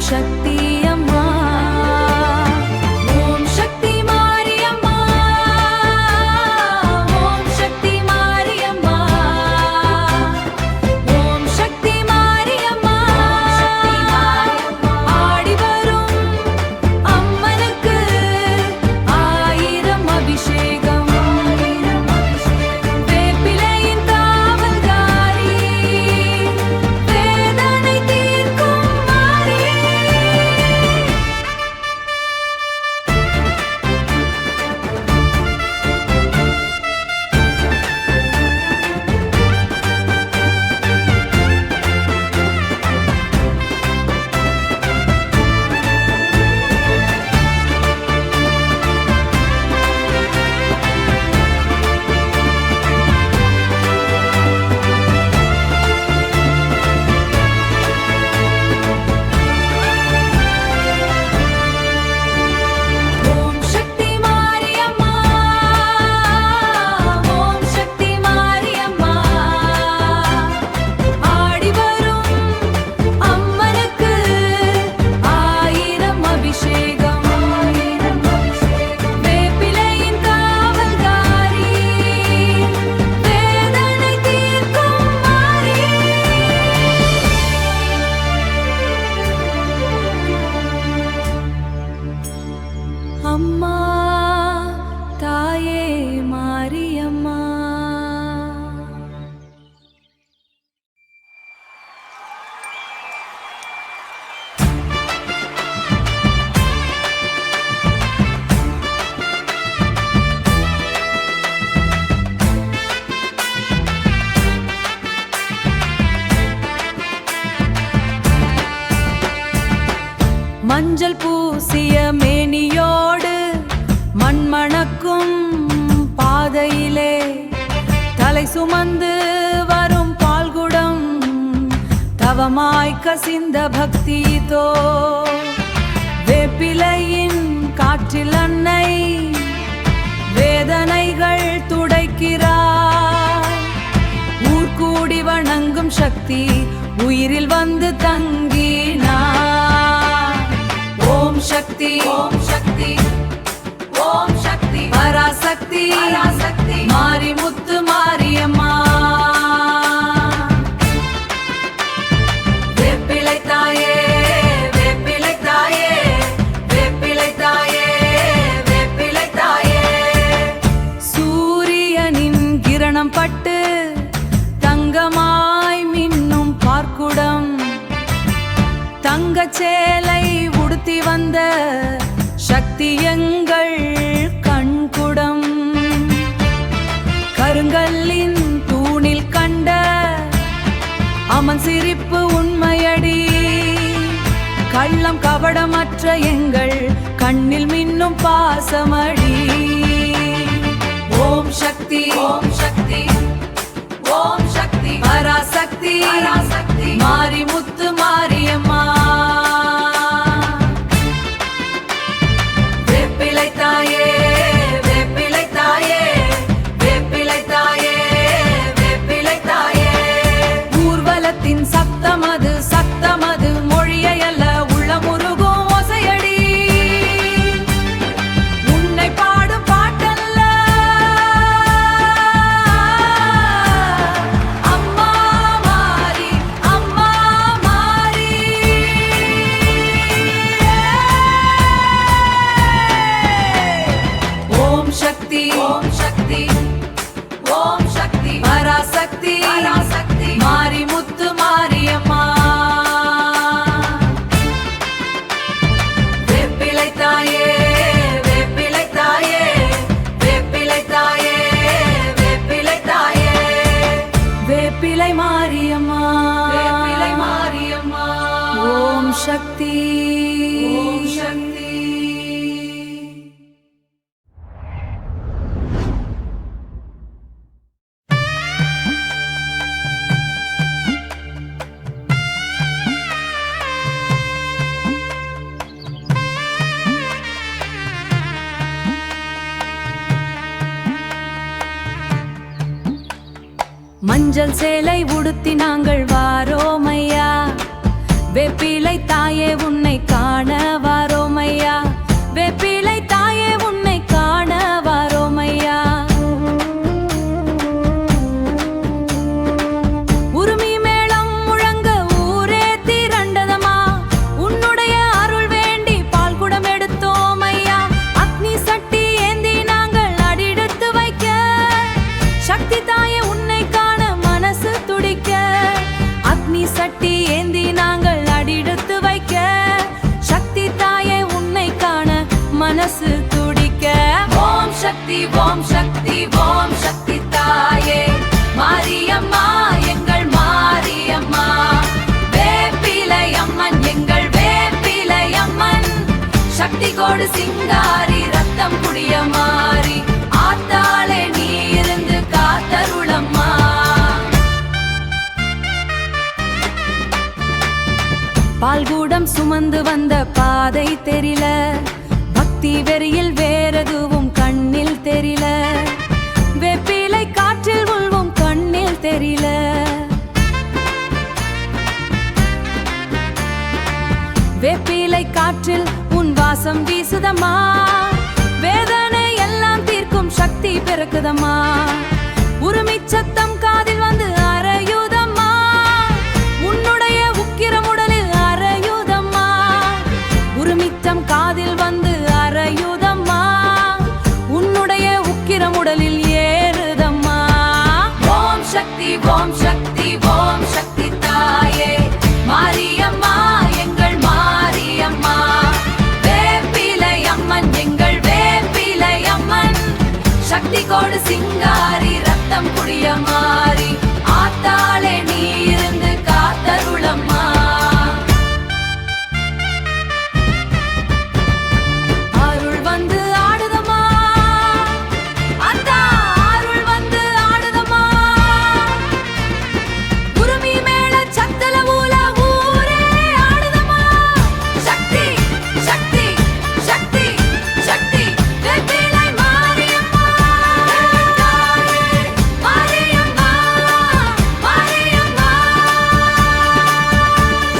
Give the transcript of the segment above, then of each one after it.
சக்தி அம்மா, ஓம் சக்தி மாரியம்மா, ஓம் சக்தி மாரியம்மா, ஓம் சக்தி மாரியம்மா. ஆடி வரும் அம்மனுக்கு ஆயிரம் அபிஷேகம், வேப்பிலையின் காவல்காரி, வேதனை தீர்க்கும் மாரி. ஓம் சக்தி மாரியம்மா, ஓம் சக்தி மாரியம்மா. ஆடி வரும் அம்மனுக்கு ஆயிரம் அபிஷேகம், வேப்பிலையின் காவல்காரி, வேதனை தீர்க்கும் மாரி. அம்மா தாயே மாரியம்மா. மஞ்சள் பூசிய மேனியோடு மண்மணக்கும் பாதையிலே தலை சுமந்து வரும் பால்குடம், தவமாய் கசிந்த பக்திதோ. வேப்பிலையின் காற்றில் அன்னை வேதனைகள் துடைக்கிறார். ஊர்கூடி வணங்கும் சக்தி உயிரில் வந்து தங்கினார். ஓம் சக்தி, ஓம் சக்தி, ஓம் சக்தி பராசக்தி, பராசக்தி மாரிமுத்து மாரியம்மா. வேப்பிலை தாயே, வேப்பிலை தாயே, வேப்பிலை தாயே, வேப்பிலை தாயே. சூரியனின் கிரணம் பட்டு தங்கமாய் மின்னும் பார்க்குடம், தங்கச் சேலை உடுத்தி வந்த சக்தி எங்கள் கண்குடம். கருங்கல்லின் தூணில் கண்ட அமன் சிரிப்பு உண்மையடி, கள்ளம் கபடமற்ற எங்கள் கண்ணில் மின்னும் பாசமடி. ஓம் சக்தி, ஓம் சக்தி, ஓம் சக்தி பராசக்தி, பராசக்தி மாரிமுத்து மாரியம்மா. வேப்பிலை தாயே, வேப்பிலை தாயே, வேப்பிலை தாயே, வேப்பிலை தாயே. ஊர்வலத்தின் சத்தமது, சத்தமது மொழியை அல்ல உள்ளமுருகும் ஓசையடி. உன்னை பாடும் பாட்டல்ல அம்மா மாரி, அம்மா மாரி. ஓம் சக்தி, ஓம் சக்தி, ஓம் சக்தி பராசக்தி, பராசக்தி மாரிமுத்து மாரியம்மா. வேப்பிலை தாயே, வேப்பிலை தாயே, வேப்பிலை தாயே, வேப்பிலை தாயே. வேப்பிலை மாரியம்மா, வேப்பிலை மாரியம்மா. ஓம் சக்தி, ஓம் சக்தி. மஞ்சள் சேலை உடுத்தி நாங்கள் வாரோமையா, வேப்பிலை தாயே உன்னை காண வாரோமையா, வேப்பிலை தாயே உன்னை காண வாரோமையா. உருமி மேளம் முழங்க ஊரே திரண்டதமா, உன்னுடைய அருள் வேண்டி பால் குடம் எடுத்தோமையா. அக்னி சட்டி ஏந்தி நாங்கள் அடியெடுத்து வைக்க, சக்தி தாயே உன்னை காண மனசு துடிக்க. அக்னி சட்டி ஏந்தி நாங்கள் அடியெடுத்து வைக்க, சக்தி தாயே உன்னை காண மனசு துடிக்க. ஓம் சக்தி ஓம் சக்தி ஓம் சக்தி தாயே மாரியம்மா எங்கள் மாரியம்மா. வேப்பிலை அம்மன் எங்கள் வேப்பிலை அம்மன், சக்தி கோடு சிங்காரி ரத்தம் குடிய மாறி, ஆத்தாளே நீ இருந்து காத்தருளம்மா. பால்கூடம் சுமந்து வந்த பாதை தெரியல, பக்தி வெறியில் வேறெதுவும் கண்ணில் தெரியல. வெப்பிலை காற்றில் உள்வும் கண்ணில் தெரியல. வேப்பிலை காற்றில் உன் வாசம் வீசுதம்மா, வேதனை எல்லாம் தீர்க்கும் சக்தி பிறக்குதம்மா. உருமி சத்தம் காதில் வந்து அரையுதம்மா, உன்னுடைய உக்கிரம் உடலில் அரையுதம்மா. உருமிச்சம் காதில் வந்து அரையுதம்மா, உன்னுடைய உக்கிரம் உடலில் ஏறுதம்மா. ஓம் சக்தி ஓம் சக்தி ஓம் சக்தி தாயே மாரியம்மா எங்கள் மாரியம்மா. வேப்பிலை அம்மன் எங்கள் வேப்பிலை அம்மன், சக்தி கோடு சிங்காரி ரத்தம் குடிய மாறி, ஆத்தாளே நீ இருந்து காத்தருளம்மா. அருள் வந்து ஆடுதம்மா, அத்தா அருள் வந்து ஆடுதம்மா. உருமி மேல சத்தல ஊல ஊரே ஆடுதம்மா. சக்தி சக்தி சக்தி சக்தி வேப்பிலை மாரியம்மா மாரியம்மா மாரியம்மா.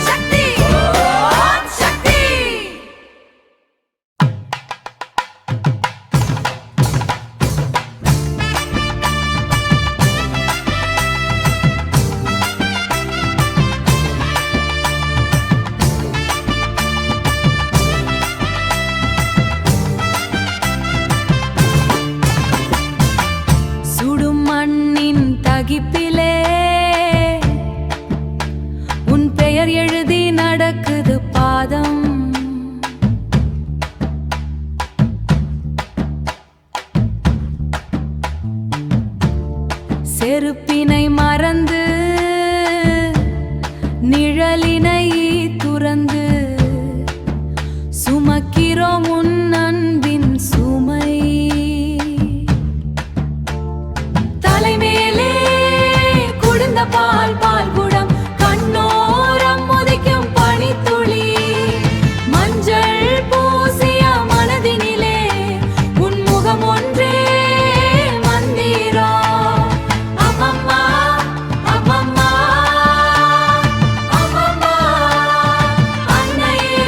சக்தி ஓம் சக்தி. சுடும் மண்ணின் தகிப்பிலே உன் பெயர் எழுதி நடக்குது பாதம். செருப்பினை மறந்து நிழலினை துறந்து, சுமக்கிறோம் உன் அன்பின் சுமை. தலைமேலே குடிந்த பால் பால் குடம், கண்ணோரம் முதிக்கும் பனித்துளி. மஞ்சள் பூசிய மனதினிலே உன் முகம் ஒன்றே மந்திரம். அம்மம்மா அம்மம்மா அம்மம்மா, அன்னையே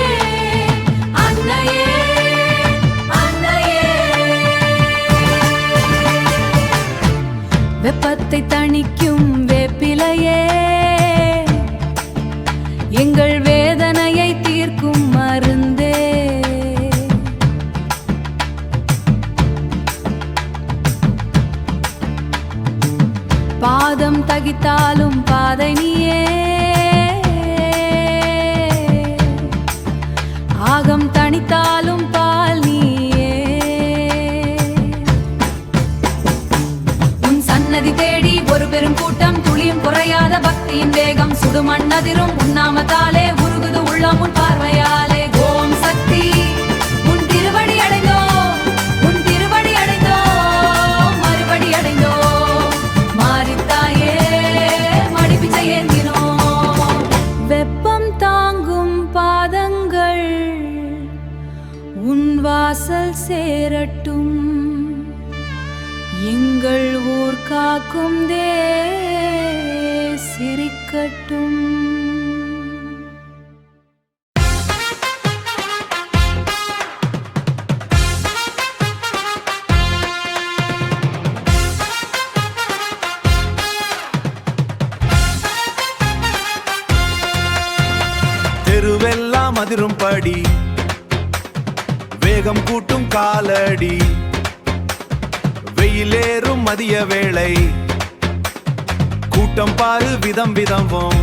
அன்னையே அன்னையே. வெப்பத்தை தணிக்கும் வேப்பிலையே, எங்கள் வேதனையை தீர்க்கும் மருந்தே. பாதம் தகித்தாலும் பாதை நீயே, ஆகம் தணித்தாலும் பால் நீயே. உன் சன்னதி தேடி ஒரு பெரும் கூட்டம், துளியும் குறையாத பக்தியின் வேகம். சுடுமண்ணதிரும் உன்னாமத்தாலே உருகுது உள்ளம் உன் பார்வையாலே. ஓம் சக்தி உன் திருவடி அடைந்தோம், உன் திருவடி அடைந்தோம், மறுபடி அடைந்தோம். மாரித்தாயே மடிப்பிச்சை ஏந்தினோம். வெப்பம் தாங்கும் பாதங்கள் உன் வாசல் சேரட்டும், எங்கள் ஊர் காக்கும் தே சிரிக்கட்டும். எல்லாம் அதிரும்படி வேகம் கூட்டும் காலடி வெயிலேறும் மதிய வேளை கூட்டம் பாரு விதம் விதமும்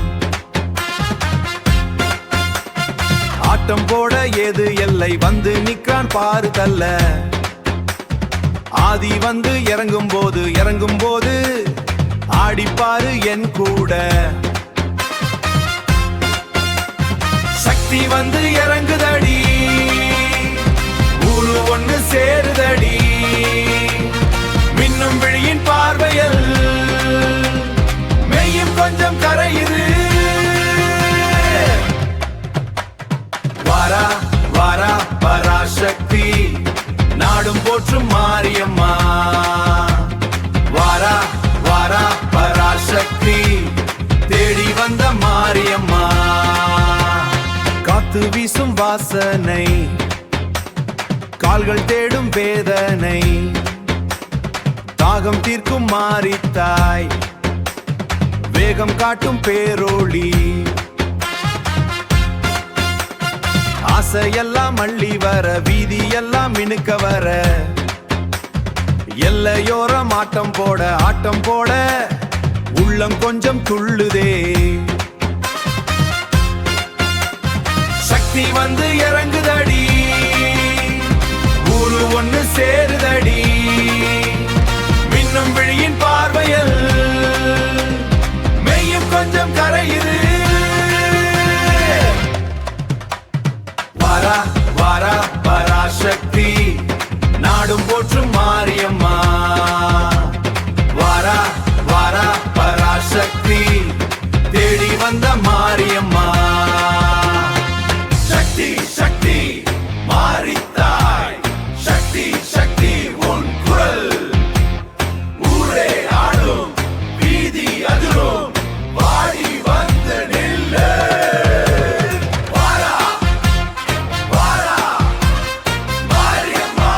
ஆட்டம் போட ஏது எல்லை வந்து நிற்கான் பாரு தல்ல ஆதி வந்து இறங்கும் போது ஆடிப்பாரு என் கூட சக்தி வந்து இறங்குதடி ஊரு ஒண்ணு சேருதடி மின்னும் விழியின் பார்வையில் மெய்யும் கொஞ்சம் கரையுது வாரா வாரா பராசக்தி நாடும் போற்றும் மாரியம்மா வாரா வாரா பராசக்தி தேடி வந்த மாரியம்மா காத்து வீசும் வாசனை கால்கள் தேடும் வேதனை தாகம் தீர்க்கும் மாரித்தாய் வேகம் காட்டும் பேரோளி ஆசையெல்லாம் அள்ளி வர வீதி எல்லாம் மினுக்க வர எல்லையோரம் ஆட்டம் போட உள்ளம் கொஞ்சம் துள்ளுதே சக்தி வந்து இறங்குதடி ஊரு ஒண்ணு சேருதடி மின்னும் விழியின் பார்வையில் மெய்யும் கொஞ்சம் கரையுது வாரா வாரா பராசக்தி நாடும் போற்றும் மாரியம்மா வாரா வாரா பராசக்தி தேடி வந்த மாரியம்மா சக்தி சக்தி மாரித்தாய் சக்தி சக்தி உன் குரல் ஊரே ஆடும் வீதி அதிரும் வாடி வந்து நில்லு வாரா வாரா மாரியம்மா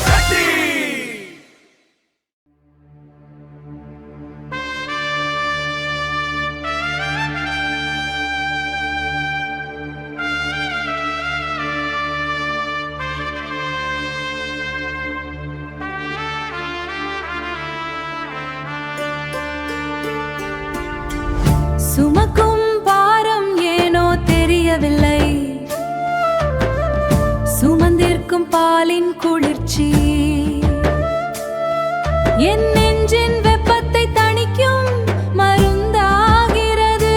சக்தி சுமக்கும் பாரம் ஏனோ தெரியவில்லை சுமந்திருக்கும் பாலின் குளிர்ச்சி என் நெஞ்சின் வெப்பத்தை தணிக்கும் மருந்தாகிறது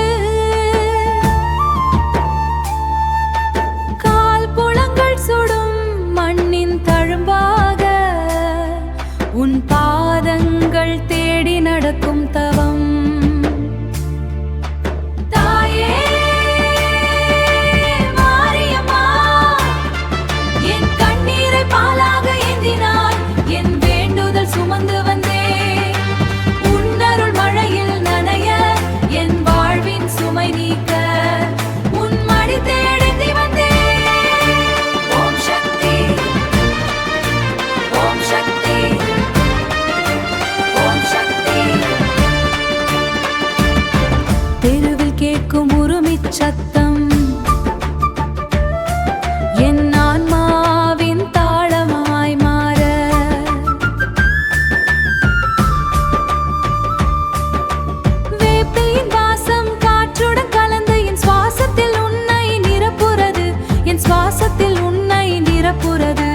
கால் புலங்கள் சுடும் மண்ணின் தழும்பாக உன் பாதங்கள் தேடி நடக்கும் தவம் தெருவில் கேட்கும் உருமிச் சத்தம் என் ஆன்மாவின் தாளமாய் மாற வேப்பிலையின் வாசம் காற்றுடன் கலந்து என் சுவாசத்தில் உன்னை நிரப்புறது என் சுவாசத்தில் உன்னை நிரப்புறது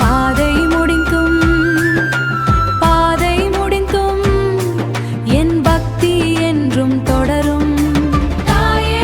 பாதை முடிந்தும் என் பக்தி என்றும் தொடரும் தாயே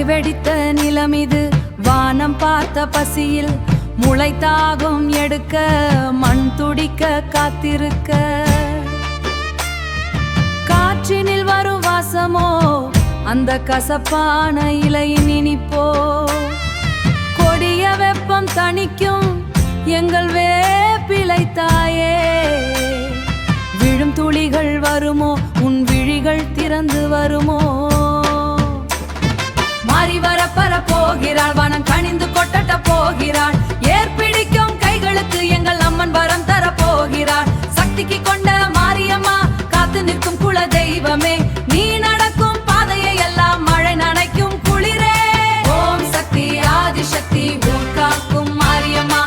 வெடித்த நிலம் இது வானம் பார்த்த பசியில் முளைத்தாகும் எடுக்க மண் துடிக்க காத்திருக்க காற்றினில் வரும் வாசமோ அந்த கசப்பான இலையின் இனிப்போ கொடிய வெப்பம் தணிக்கும் எங்கள் வேப்பிலை தாயே விழும் துளிகள் வருமோ உன் விழிகள் திறந்து வருமோ மாறி வரப்பர போகிறாள் வனம் கனிந்து கொட்டட்ட போகிறாள் ஏற்பிடிக்கும் கைகளுக்கு எங்கள் அம்மன் வரம் தர போகிறாள் சக்திக்கு கொண்ட மாரியம்மா காத்து நிற்கும் குல தெய்வமே நீ நடக்கும் பாதையை எல்லாம் மழை நனைக்கும் குளிரே ஓம் சக்தி ஆதிசக்தி ஊர் காக்கும் மாரியம்மா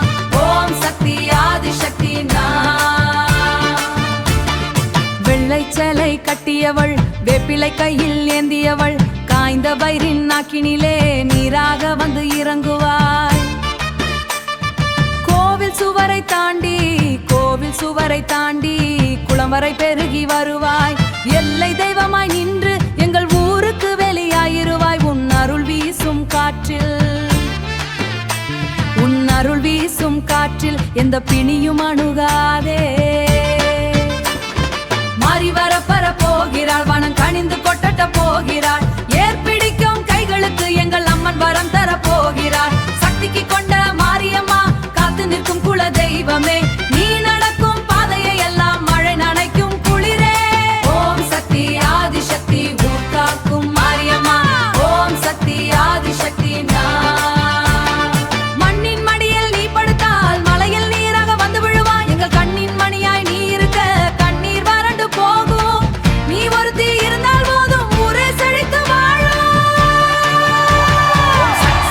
ஓம் சக்தி ஆதிசக்தி வெள்ளை சேலை கட்டியவள் வேப்பிலை கையில் ஏந்தியவள் காய்ந்த பயிரின் நாக்கினிலே நீராக வந்து இறங்குவாய் கோவில் சுவரை தாண்டி குளம் வரை பெருகி வருவாய் எல்லை தெய்வமாய் நின்று எங்கள் ஊருக்கு வெளியாயிருவாய் உன் அருள் வீசும் காற்றில் எந்த பிணியும் அணுகாதே மாறி வரப்பர போகிறாள் வனம் கனிந்து கொட்டட்ட போகிறாள் ஏற்பிடிக்கும் கைகளுக்கு எங்கள் அம்மன் வரம் தர போகிறாள் சக்திக்கு கொண்ட மாரியம்மா காத்து நிற்கும் குல தெய்வமே நீ நடக்கும் பாதையை எல்லாம் மழை நனைக்கும் குளிரே ஓம் சக்தி ஆதிசக்தி ஊர் காக்கும் மாரியம்மா ஓம் சக்தி ஆதிசக்தி மண்ணின் மடியில் நீ படுத்தால் மலையில் நீராக வந்து விழுவாய் எங்கள் கண்ணின் மணியாய் நீ இருக்க கண்ணீர் வறண்டு போகும் நீ ஒருத்தி இருந்தால் போதும் ஊரே செழித்து வாழும்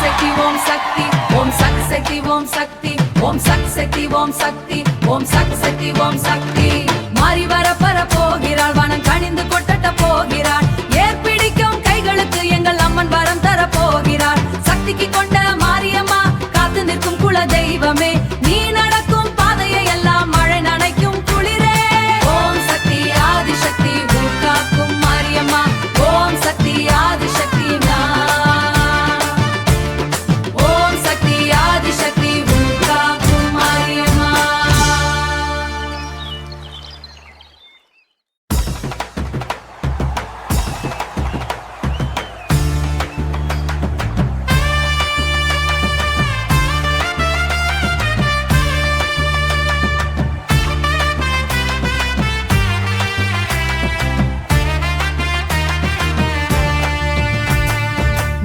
சக்தி ஓம் சக்தி ஓம் சக்தி ஓம் சக்தி ஓம் சக்தி ஓம் சக்தி ஓம் சக்தி ஓம் சக்தி மாறி வரப்பர போகிறாள் வனம் கனிந்து கொட்டட்ட போகிறாள் ஏற்பிடிக்கும் கைகளுக்கு எங்கள் அம்மன் வரம் தர போகிறாள் சக்திக்கு கொண்ட மாரியம்மா காத்து நிற்கும் குல தெய்வமே நீ நடக்கும் பாதையை எல்லாம் மழை நனைக்கும் குளிரே ஓம் சக்தி ஆதிசக்தி ஊர் காக்கும் மாரியம்மா ஓம் சக்தி ஆதிசக்தி ஓம் சக்தி ஆதிசக்தி ஊர் காக்கும் மாரியம்மா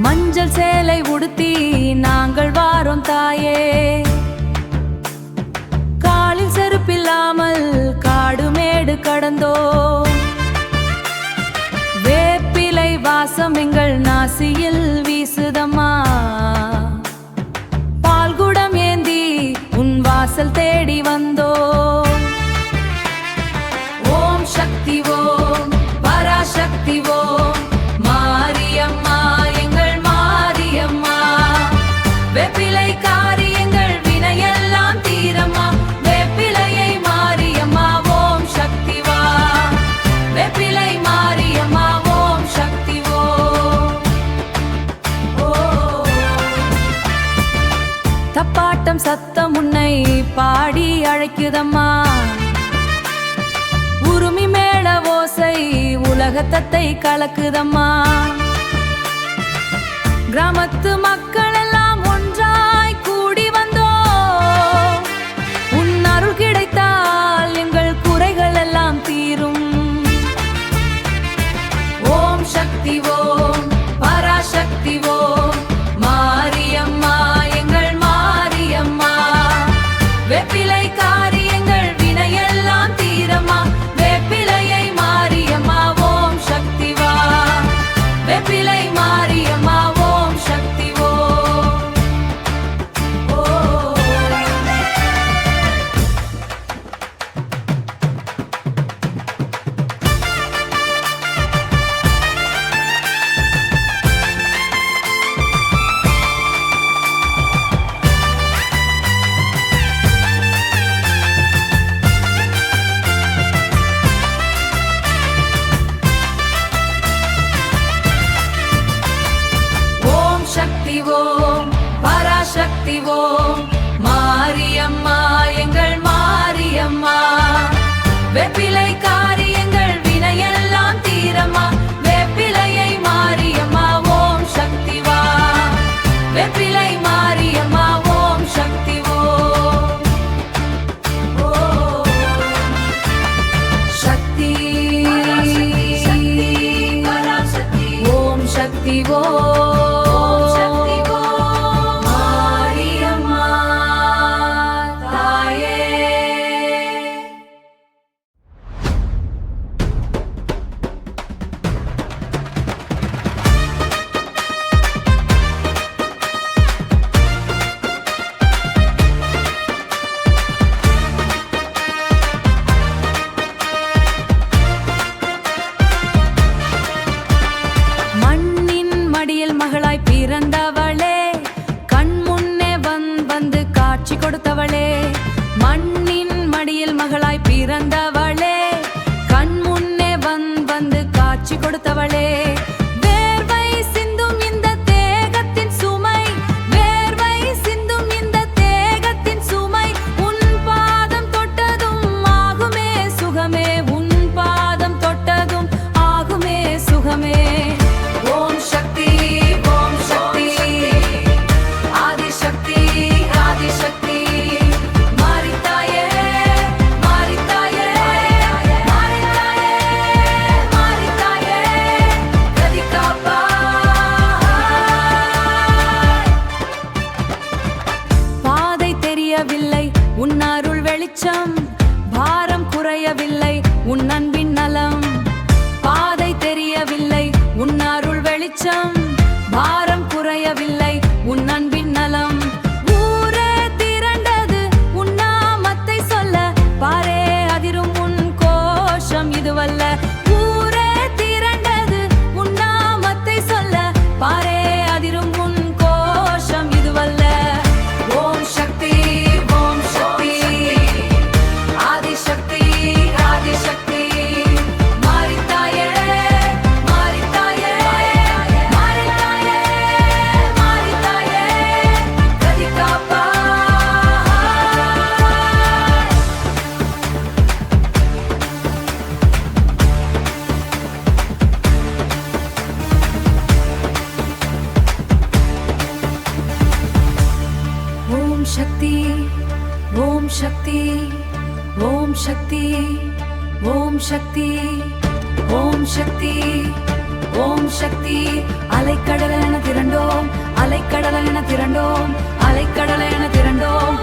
மஞ்சள் சேலை உடுத்தி நாங்கள் வாரோம் தாயே காலில் செருப்பில்லாமல் காடு மேடு கடந்தோ வேப்பிலை வாசம் எங்கள் நாசியில் வீசுதம்மா பால்குடம் ஏந்தி உன் வாசல் தேடி வந்தோ ஓம் சக்தி ஓம் பராசக்தி ஓம் மாரியம்மா எங்கள் மாரியம்மா வேப்பிலை காரி எங்கள் வினையெல்லாம் தீரம்மா வேப்பிலையை மாரியம்மா ஓம் சக்தி வா வேப்பிலை மாரியம்மா ஓம் சக்தி ஓ தப்பாட்டம் சத்தம் உன்னை பாடி அழைக்குதம்மா உருமி மேள ஓசை உலகத்தை கலக்குதம்மா கிராமத்து மக்கள் எல்லாம் ஒன்றாய் கூடி வந்தோ உன் அருள் கிடைத்தால் எங்கள் குறைகள் எல்லாம் தீரும் ஓம் சக்தி ஓம் பராசக்தி ஓம் மாரியம்மா எங்கள் மாரியம்மா வேப்பிலை காரி எங்கள் வினையெல்லாம் தீரம்மா வேப்பிலையை மாரியம்மா ஓம் சக்தி வா வேப்பிலை மாரியம்மா ஓம் சக்தி ஓம் காட்சி கொடுத்தவளே, மண்ணின் மடியில் மகளாய் பிறந்தவளே, கண் முன்னே வந்து காட்சி கொடுத்தவளே, வேர்வை சிந்தும் இந்த தேகத்தின் சுமை, வேர்வை சிந்தும் இந்த தேகத்தின் சுமை, உன் பாதம் தொட்டதும் ஆகுமே சுகமே, உன் பாதம் தொட்டதும் ஆகுமே சுகமே. ஓம் சக்தி ஓம் சக்தி ஆதிசக்தி ஆதிசக்தி, மாரித்தாயே மாரித்தாயே மாரித்தாயே மாரித்தாயே, கதி காப்பாய். பாதை தெரியவில்லை உன் அருள் வெளிச்சம், பாரம் குறையவில்லை உன் அன்பின் நலம், பாதை தெரியவில்லை உன் அருள் வெளிச்சம், பாரம் குறையவில்லை உன் அன்பின் நலம், ஊரே திரண்டது உன் நாமத்தை சொல்ல, பாரே அதிரும் உன் கோஷம் இதுவல்ல, ஊரே திரண்டது உன் நாமத்தை சொல்ல, பாரே அதிரும் உன் கோஷம் இதுவல்ல. ஓம் சக்தி ஓம் சக்தி ஆதிசக்தி ஆதிசக்தி, மாரித்தாயே மாரித்தாயே மாரித்தாயே மாரித்தாயே, கதி காப்பாய். ஓம் சக்தி ஓம் சக்தி ஓம் சக்தி ஓம் சக்தி ஓம் சக்தி ஓம் சக்தி, அலைக்கடலென திரண்டோம் அலைக்கடலென திரண்டோம் அலைக்கடலென திரண்டோம்